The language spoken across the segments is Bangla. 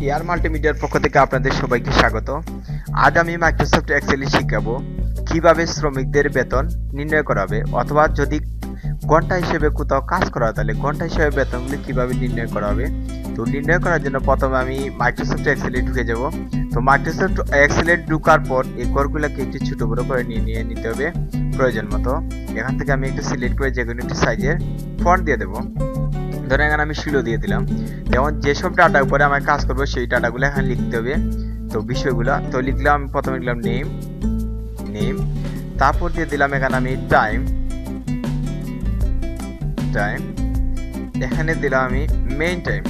এয়ার মাল্টিমিডিয়ার পক্ষ থেকে আপনাদের সবাইকে স্বাগত। আজ আমি মাইক্রোসফট এক্সেলে শিখাবো কিভাবে শ্রমিকদের বেতন নির্ণয় করা হবে, অথবা যদি ঘন্টা হিসেবে কোথাও কাজ করা হয় তাহলে ঘন্টা হিসেবে বেতনগুলি কিভাবে নির্ণয় করা হবে। তো নির্ণয় করার জন্য প্রথমে আমি মাইক্রোসফট এক্সেলে ঢুকে যাব। তো মাইক্রোসফট এক্সেলে ঢুকার পর এই ঘরগুলোকে একটু ছোট বড় করে নিয়ে নিতে হবে প্রয়োজন মতো। এখান থেকে আমি একটু সিলেক্ট করে যে কোনো একটি সাইজের ফন্ট দিয়ে দেবো। ধরেন এখানে আমি শিলো দিয়ে দিলাম। যেমন যেসব ডাটার উপরে আমার কাজ করবো সেই ডাটাগুলো এখানে লিখতে হবে। তো বিষয়গুলো তো লিখলাম, আমি প্রথমে লিখলাম নেম, তারপর দিয়ে দিলাম এখানে আমি টাইম, এখানে দিলাম আমি মেইন টাইম,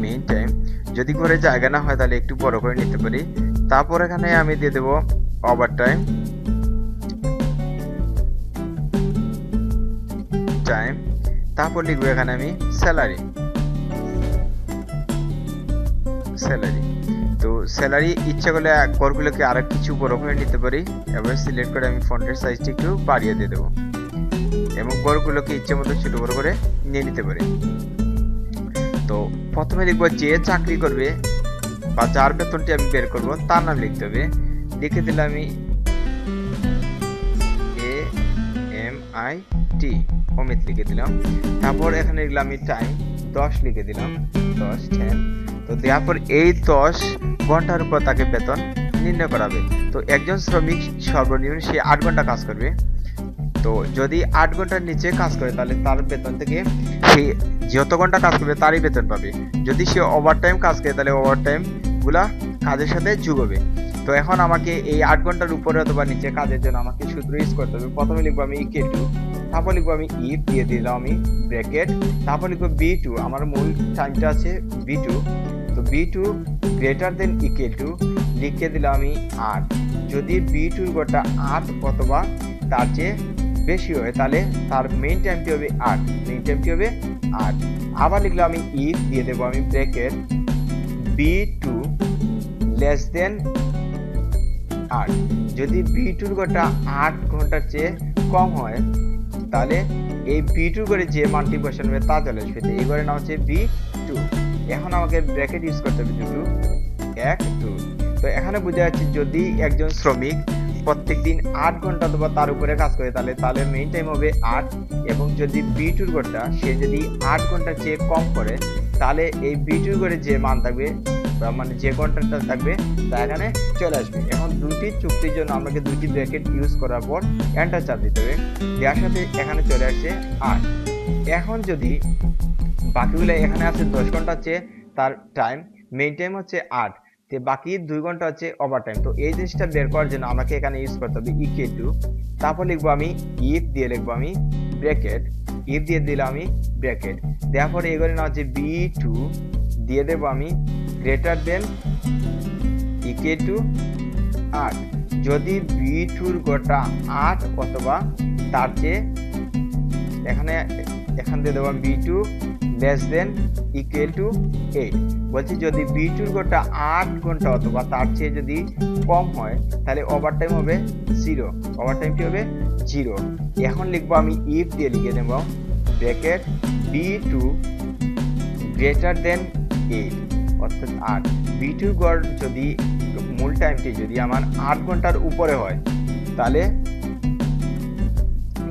মেইন টাইম। যদি করে জায়গা না হয় তাহলে একটু বড় করে নিতে পারি। তারপর এখানে আমি দিয়ে দেবো ওভার টাইম, তারপর লিখবো এখানে আমি স্যালারি। তো স্যালারি ইচ্ছা করলে ঘরগুলোকে আরো কিছু বড় করে নিতে পারি। এবার সিলেক্ট করে আমি ফন্টের সাইজটা একটু বাড়িয়ে দিয়ে দেবো এবং ঘরগুলোকে ইচ্ছে মতো ছোট বড় করে নিয়ে নিতে পারি। তো প্রথমে লিখবো যে চাকরি করবে বা যার বেতনটি আমি বের করবো তার নাম লিখতে হবে। লিখে দিলাম আমি AMIT, অমিত লিখে দিলাম। তারপর এখানে লিখলাম আমি টাইম 10 লিখে দিলাম, 10 তো দেওয়ার পর এই 10 ঘন্টার উপর তাকে বেতন নির্ণয় করাবে। তো একজন শ্রমিক সর্বনিম্ন সে 8 ঘন্টা কাজ করবে। তো যদি 8 ঘন্টার নিচে কাজ করে তাহলে তার বেতন থেকে সে যত ঘন্টা কাজ করবে তারই বেতন পাবে। যদি সে ওভারটাইম কাজ করে তাহলে ওভারটাইম গুলা কাজের সাথে যোগ হবে। তো এখন আমাকে এই 8 ঘন্টার উপরে অথবা নিচে কাজের জন্য আমাকে সূত্র ইউজ করতে হবে। প্রথমে লিখবো আমি ইকুয়াল টু, তারপর লিখবো আমি ইফ দিয়ে দিলাম আমি ব্র্যাকেট, তারপর লিখবো B2, আমার মূল টাইমটা আছে B2। তো B2 greater than equal to লিখে দিলাম আমি 8। যদি B2 গোটা 8 অথবা তার চেয়ে বেশি হয় তাহলে তার মেইন টাইমটি হবে 8, আবার লিখলাম আমি ইফ দিয়ে দেবো আমি ব্র্যাকেট B2 লেস দেন 8। যদি B2 গোটা 8 ঘন্টার চেয়ে কম হয় তাহলে এই B2 করে যে মানটি বসানো তা চলে আসবে। এই ঘরের নাম হচ্ছে B2। এখন আমাকে ব্র্যাকেট ইউজ করতে হবে 2। তো এখানে বোঝা যাচ্ছে যদি একজন শ্রমিক প্রত্যেকদিন 8 ঘন্টা অথবা তার উপরে কাজ করে তাহলে মেইন টাইম হবে 8, এবং যদি B2 ঘন্টা সে যদি 8 ঘন্টার চেয়ে কম করে তাহলে এই B2 করে যে মান থাকবে মানে যে ঘন্টাটা থাকবে তা এখানে চলে আসবে। এখন দুটি চুক্তির জন্য আমাকে দুটি ব্র্যাকেট ইউজ করার পর এন্টার চাপ দিতে হবে। দেওয়ার সাথে এখানে চলে আসছে 8। এখন যদি বাকিগুলো এখানে আছে 10 ঘন্টা হচ্ছে তার টাইম, মেইন টাইম হচ্ছে 8, তো বাকি 2 ঘন্টা হচ্ছে ওভার টাইম। তো এই জিনিসটা বের করার জন্য আমাকে এখানে ইউজ করতে হবে ইকুয়াল টু, তারপর লিখবো আমি ইফ দিয়ে লিখবো আমি ব্র্যাকেট, ইফ দিয়ে দিলাম আমি ব্র্যাকেট, দেওয়ার পরে এগুলো না হচ্ছে B2 দিয়ে দেবো আমি গ্রেটার দেন ইকুয়াল টু 8। যদি B2 গোটা 8 অথবা তার চেয়ে এখান দিয়ে দেবো B2 less than equal to 8। বলছি যদি B2 গোটা 8 ঘন্টা অথবা তার চেয়ে যদি কম হয় তাহলে ওভারটাইম হবে 0, ওভারটাইমটি হবে 0। এখন লিখবো আমি ইফ দিয়ে লিখে নেব ব্র্যাকেট B2 গ্রেটার দেন 8 অর্থাৎ 8। B2 গড় যদি মূল টাইমটি যদি আমার 8 ঘন্টার উপরে হয় তাহলে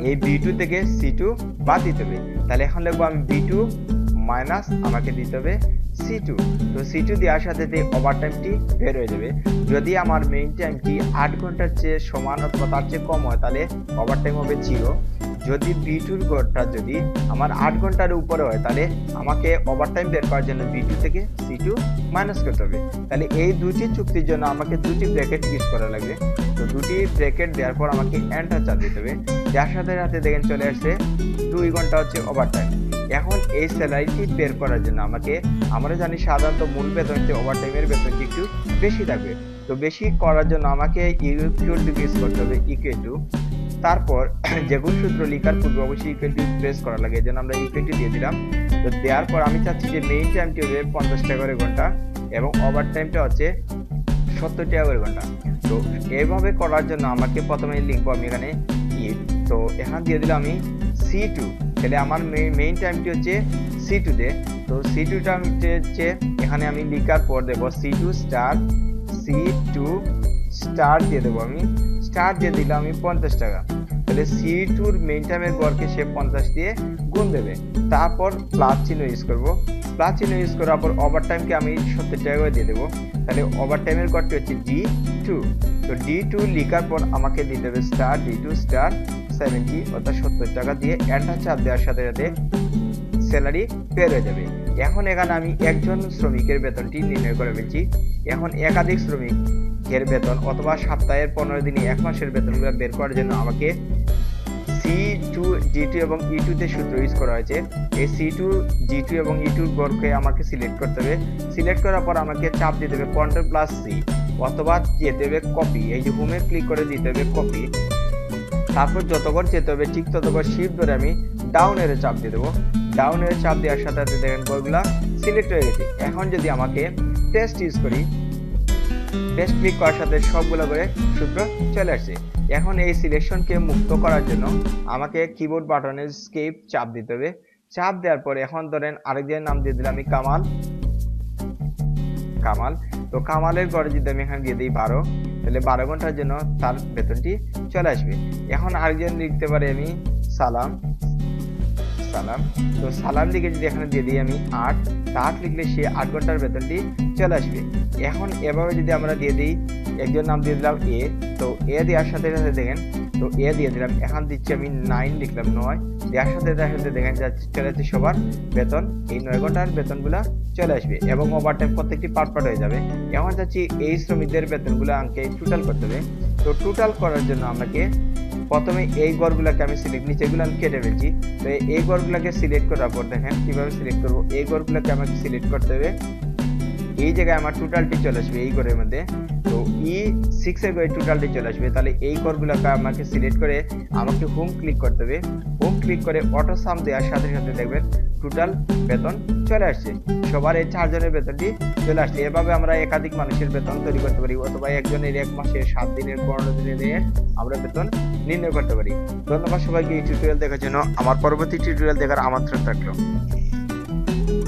এই B2 থেকে C2 বাদ দিতে হবে। তাহলে এখন লিখবো আমি B2 মাইনাস আমাকে দিতে হবে C2। তো C2 দেওয়ার সাথে ওভারটাইমটি বের হয়ে যাবে। যদি আমার মেইন টাইমটি 8 ঘন্টার চেয়ে সমান অথবা তার চেয়ে কম হয় তাহলে ওভারটাইম হবে 0। যদি B2 ঘন্টা যদি আমার 8 ঘন্টার উপরে হয় তাহলে আমাকে ওভারটাইম বের করার জন্য B2 থেকে C2 মাইনাস করতে হবে। তাহলে এই দুটি চুক্তির জন্য আমাকে দুটি ব্র্যাকেট ইউজ করা লাগবে। তো দুটি ব্র্যাকেট দেওয়ার পর আমাকে এন্টার চাপ দিতে হবে। যার সাথে সাথে দেখেন চলে আসছে 2 ঘন্টা হচ্ছে ওভারটাইম। এখন এই স্যালারিটি বের করার জন্য আমরা জানি সাধারণত মূল বেতন থেকে ওভারটাইমের বেতনটি একটু বেশি থাকবে। তো বেশি করার জন্য আমাকে ইকুয়াল টু ইউজ করতে হবে ইকুয়াল টু, তারপর যেগুলো সূত্র লেখার পূর্বে অবশ্যই ইকুয়াল টু প্রেস করা লাগে, এজন্য আমরা ইকুয়াল টু দিয়ে দিলাম। তো দেওয়ার পর আমি চাচ্ছি যে মেইন টাইমটি হবে 50 টাকা করে ঘন্টা এবং ওভার টাইমটা হচ্ছে 70 টাকা করে ঘন্টা। তো এইভাবে করার জন্য আমাকে প্রথমে লিখবো আমি এখানে ইফ, তো এখানে দিয়ে দিলাম আমি C2 তাহলে আমার মেইন টাইমটি হচ্ছে C2 তে। তো C2 টাইমটি হচ্ছে এখানে আমি লিখার পর দেব C2 স্টার দিয়ে দেবো, আমি স্টার দিয়ে দিলাম আমি 50 টাকা। তাহলে C2 এর মেইন টাইমের গড়কে সে 50 দিয়ে গুণ দেবে, তারপর প্লাস চিহ্ন ইউজ করব। প্লাস চিহ্ন ইউজ করার পর ওভারটাইমকে আমি 70 টাকা করে দিয়ে দেবো। তাহলে ওভারটাইমের গড়টি হচ্ছে D2। তো D2 লেখার পর আমাকে দিতে হবে স্টার D2 স্টার 70 অর্থাৎ 70 টাকা দিয়ে এন্টার চাপ দেওয়ার সাথে সাথে স্যালারি বের হয়ে যাবে। এখন এখানে আমি একজন শ্রমিকের বেতনটি নির্ণয় করে ফেলছি। এখন একাধিক শ্রমিকের বেতন অথবা সপ্তাহের 15 দিনে 1 মাসের বেতনগুলো বের করার জন্য আমাকে C2 G2 এবং E2 তে সূত্র ইউজ করা হয়েছে। এই C2 G2 এবং E2 গড়কে আমাকে সিলেক্ট করতে হবে। সিলেক্ট করার পর আমাকে চাপ দিতে হবে Ctrl+C অথবা যেতে হবে কপি, এই যে হোমে ক্লিক করে দিতে হবে কপি। তারপর যতবার যেতে হবে ঠিক ততবার শিফট ধরে আমি ডাউন এর চাপ দিয়ে দেবো। ডাউন এর চাপ দেওয়ার সাথে সাথে দেখেন গড়গুলা সিলেক্ট হয়ে গেছে। এখন যদি আমাকে টেস্ট ইউজ করি, টেস্ট ক্লিক করার সাথে সবগুলো করে সূত্র চলে আসছে। এখন এই সিলেকশনকে মুক্ত করার জন্য আমাকে কিবোর্ড বাটনের এস্কেপ চাপ দিতে হবে। চাপ দেওয়ার পরে এখন ধরেন আরেকজনের নাম দিয়ে দিলাম আমি কামাল। তো কামালের গড়ে যদি আমি এখানে দিয়ে দিই 12, তাহলে 12 ঘন্টার জন্য তার বেতনটি চলে আসবে। এখন আরেকজন লিখতে পারি আমি সালাম। তো সালাম লিখে যদি এখানে দিয়ে দিই আমি 8 লিখলে সে 8 ঘন্টার বেতনটি চলে আসবে। এখন এভাবে যদি আমরা দিয়ে দিই, একজন নাম দিয়ে দিলাম এ, তো এ দেওয়ার সাথে সাথে দেখেন, তো এ দিয়ে দিলাম, এখন দিচ্ছি আমি 9 লিখলাম 9 দেওয়ার সাথে সাথে দেখেন চলে যাচ্ছে সবার বেতন, এই 9 ঘন্টার বেতনগুলা চলে আসবে এবং ওভারটাইম প্রত্যেকটি পার্ট হয়ে যাবে। এখন যাচ্ছি এই শ্রমিকদের বেতনগুলো আমাকে টোটাল করতে হবে। তো টোটাল করার জন্য আমাকে প্রথমে এই গড়গুলোকে আমি সিলেক্ট, নিচেগুলো আমি কেটে ফেলছি। তো এই গড়গুলোকে সিলেক্ট করার পর দেখেন কিভাবে সিলেক্ট করব। এই গড়গুলোকে আমাকে সিলেক্ট করতে হবে, এই জায়গায় আমার টোটালটি চলে আসবে এই গড়ের মধ্যে। তো E6 এর গড়ে টোটালটি চলে আসবে। তাহলে এই গড়গুলোকে আমাকে সিলেক্ট করে আমাকে হোম ক্লিক করতে হবে। হোম ক্লিক করে অটো সাম দেওয়ার সাথে সাথে দেখবেন টোটাল বেতন চলে আসছে, সবার এই 4 জনের বেতনটি চলে আসছে। এভাবে আমরা একাধিক মানুষের বেতন তৈরি করতে পারি অথবা একজনের 1 মাসের 7 দিনের 15 দিনের নিয়ে আমরা বেতন নির্ণয় করতে পারি। ধন্যবাদ সবাইকে এই টিউটোরিয়াল দেখার জন্য। আমার পরবর্তী টিউটোরিয়াল দেখার আমন্ত্রণ থাকলো।